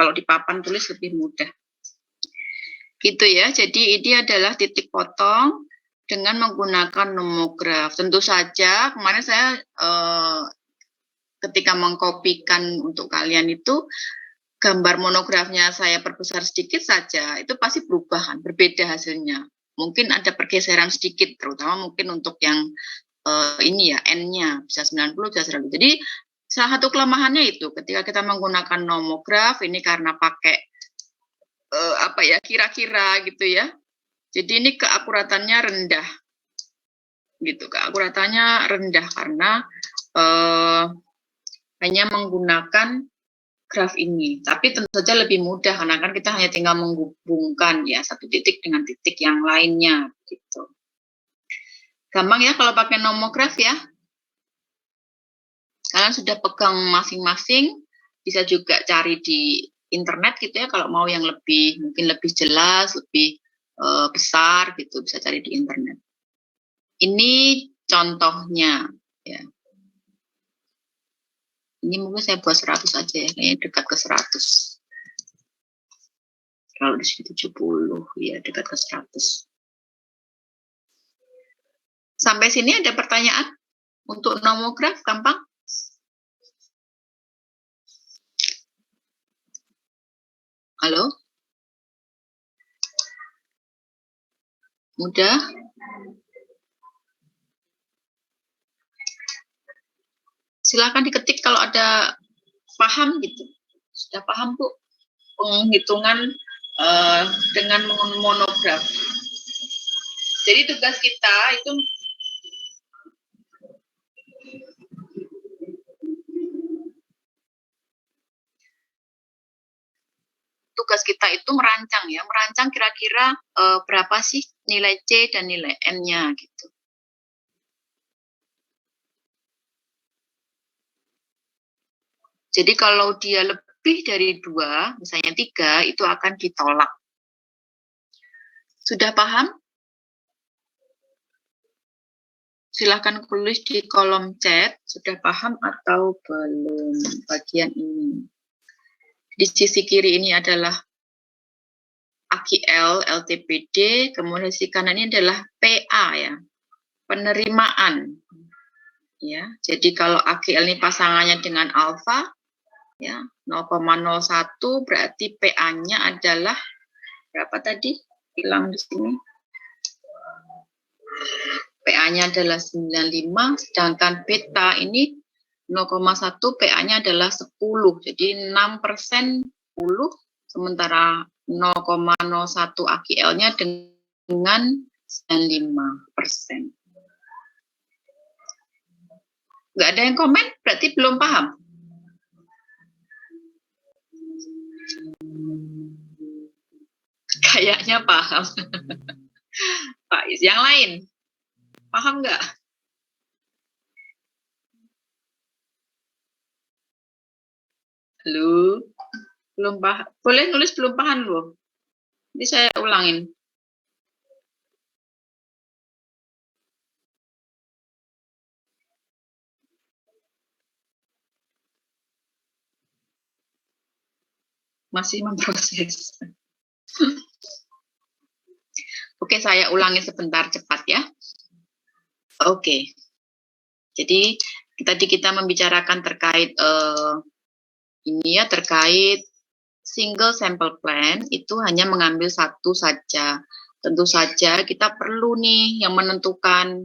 Kalau di papan tulis lebih mudah. Gitu ya, jadi ini adalah titik potong dengan menggunakan nomograf. Tentu saja kemarin saya ketika mengkopikan untuk kalian itu, gambar monografnya saya perbesar sedikit saja, itu pasti berubah kan, berbeda hasilnya. Mungkin ada pergeseran sedikit, terutama mungkin untuk yang ini ya, N-nya, bisa 90, bisa 100. Jadi salah satu kelemahannya itu, ketika kita menggunakan nomograf, ini karena pakai apa ya, kira-kira gitu ya. Jadi ini keakuratannya rendah. Gitu, keakuratannya rendah karena hanya menggunakan graf ini. Tapi tentu saja lebih mudah karena kan kita hanya tinggal menghubungkan ya satu titik dengan titik yang lainnya gitu. Gampang ya kalau pakai nomograf ya. Kalian sudah pegang masing-masing, bisa juga cari di internet gitu ya, kalau mau yang lebih mungkin lebih jelas, lebih besar gitu, bisa cari di internet. Ini contohnya ya. Ini mungkin saya buat 100 aja ya, ini dekat ke 100. Kalau di sini 70 ya dekat ke 100. Sampai sini ada pertanyaan untuk nomograf gampang? Halo? Mudah? Silakan diketik kalau ada paham gitu. Sudah paham Bu? Penghitungan dengan monograf. Jadi tugas kita itu merancang ya, merancang kira-kira berapa sih nilai C dan nilai N-nya gitu. Jadi kalau dia lebih dari 2, misalnya 3, itu akan ditolak. Sudah paham? Silahkan tulis di kolom chat, sudah paham atau belum bagian ini. Di sisi kiri ini adalah AQL, LTPD, kemudian sisi kanan ini adalah PA ya, penerimaan. Ya, jadi kalau AQL ini pasangannya dengan alfa, ya 0,01 berarti PA-nya adalah berapa tadi? Hilang di sini. PA-nya adalah 95, sedangkan beta ini 0,1 PA-nya adalah 10. Jadi 6% 10, sementara 0,01 AQL-nya dengan 95%. Nggak ada yang komen, berarti belum paham. Kayaknya paham. Pak, yang lain paham nggak? Halo, belum paham. Boleh nulis belum paham loh. Ini saya ulangin. Masih memproses. Oke, saya ulangi sebentar cepat ya. Oke. Jadi tadi kita membicarakan terkait ini ya, terkait single sample plan itu hanya mengambil satu saja. Tentu saja kita perlu nih yang menentukan.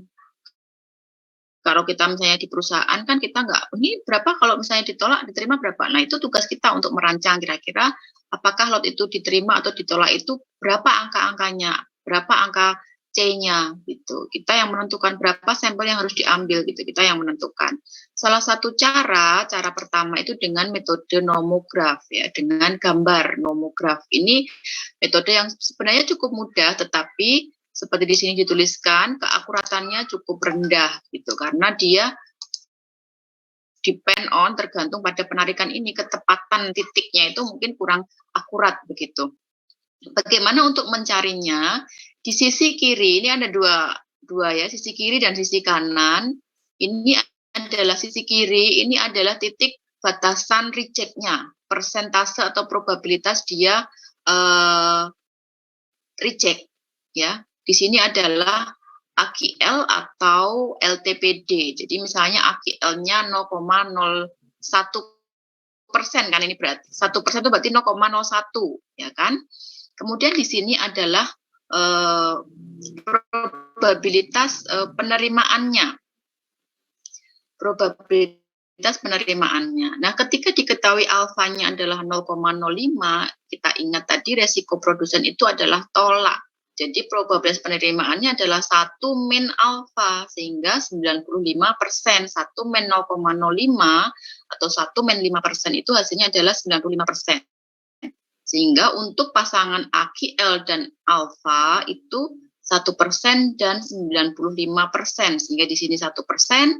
Kalau kita misalnya di perusahaan kan kita nggak, ini berapa kalau misalnya ditolak, diterima berapa. Nah itu tugas kita untuk merancang kira-kira apakah lot itu diterima atau ditolak itu berapa angka-angkanya, berapa angka C-nya gitu. Kita yang menentukan berapa sampel yang harus diambil gitu, kita yang menentukan. Salah satu cara pertama itu dengan metode nomograf ya, dengan gambar nomograf. Ini metode yang sebenarnya cukup mudah, tetapi seperti di sini dituliskan, keakuratannya cukup rendah gitu, karena dia depend on, tergantung pada penarikan ini, ketepatan titiknya itu mungkin kurang akurat begitu. Bagaimana untuk mencarinya? Di sisi kiri ini ada dua ya, sisi kiri dan sisi kanan. Ini adalah sisi kiri, ini adalah titik batasan reject-nya. persentase atau probabilitas dia reject, ya. Di sini adalah AQL atau LTPD. Jadi misalnya AQL-nya 0,01%, kan, ini berarti 1% itu berarti 0,01, ya kan. Kemudian di sini adalah probabilitas penerimaannya. Probabilitas penerimaannya. Nah, ketika diketahui alfanya adalah 0,05, kita ingat tadi resiko produsen itu adalah tolak. Jadi probabilitas penerimaannya adalah 1 min alfa, sehingga 95%. 1 min 0,05 atau 1 min 5% itu hasilnya adalah 95%. Sehingga untuk pasangan AQL dan alfa itu 1% dan 95%. Sehingga di sini 1%, 0,01,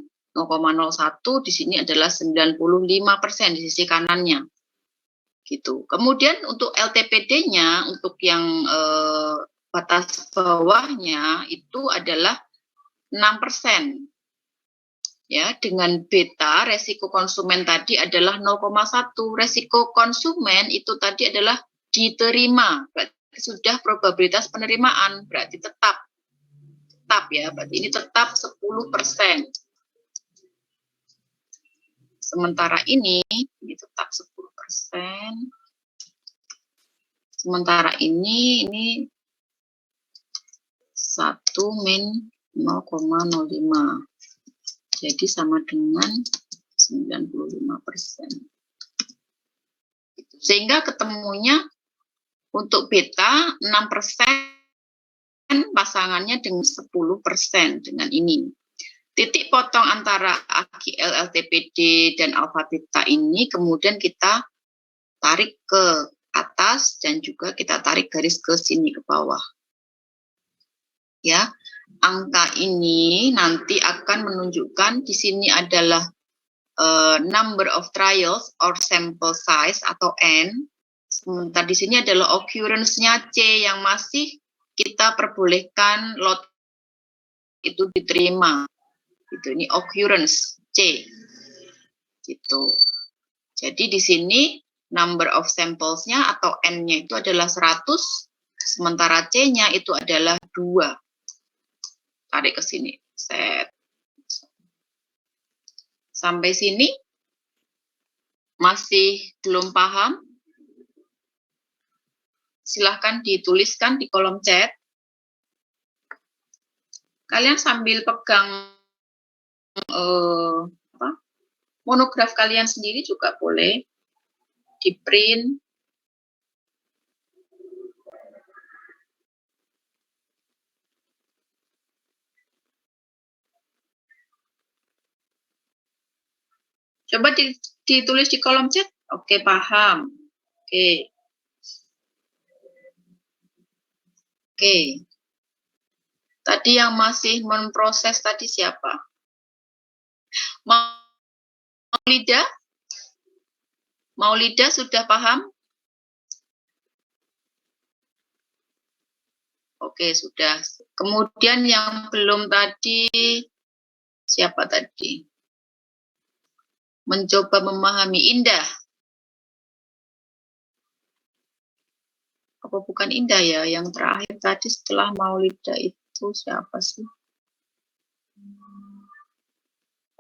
di sini adalah 95% di sisi kanannya. Gitu. Kemudian untuk LTPD-nya, untuk yang batas bawahnya itu adalah 6%. Ya, dengan beta resiko konsumen tadi adalah 0,1. Resiko konsumen itu tadi adalah diterima. Berarti sudah probabilitas penerimaan, berarti tetap ya, berarti ini tetap 10%. Sementara ini tetap 10%. Sementara ini 1 min 0,05. Jadi sama dengan 95%. Sehingga ketemunya untuk beta 6% pasangannya dengan 10% dengan ini. Titik potong antara AQL, LTPD, dan alfa beta ini kemudian kita tarik ke atas dan juga kita tarik garis ke sini ke bawah. Ya, angka ini nanti akan menunjukkan di sini adalah number of trials or sample size atau N. Sementara di sini adalah occurrence-nya C yang masih kita perbolehkan lot itu diterima. Itu ini occurrence C. Gitu. Jadi di sini number of samples-nya atau N-nya itu adalah 100, sementara C-nya itu adalah 2. Tarik ke sini. Set. Sampai sini masih belum paham? Silahkan dituliskan di kolom chat. Kalian sambil pegang monograf kalian sendiri juga boleh di print. Coba ditulis di kolom chat. Oke, paham. Oke. Tadi yang masih memproses tadi siapa? Maulida sudah paham? Oke, sudah. Kemudian yang belum tadi, siapa tadi? Mencoba memahami. Indah. Apa bukan Indah ya? Yang terakhir tadi setelah Maulida itu siapa sih?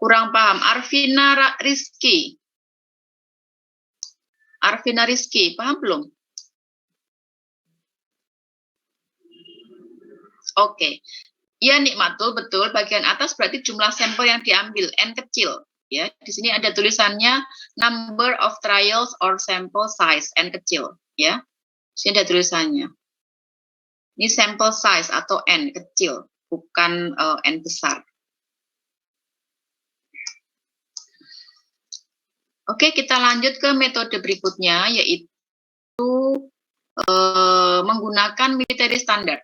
Kurang paham. Arvina Rizky. Arvina Rizky, paham belum? Oke. Ya, Nikmatul, betul. Bagian atas berarti jumlah sampel yang diambil, N kecil. Ya, di sini ada tulisannya number of trials or sample size, N kecil. Ya, di sini ada tulisannya. Ini sample size atau N kecil, bukan N besar. Oke, kita lanjut ke metode berikutnya, yaitu menggunakan military standard.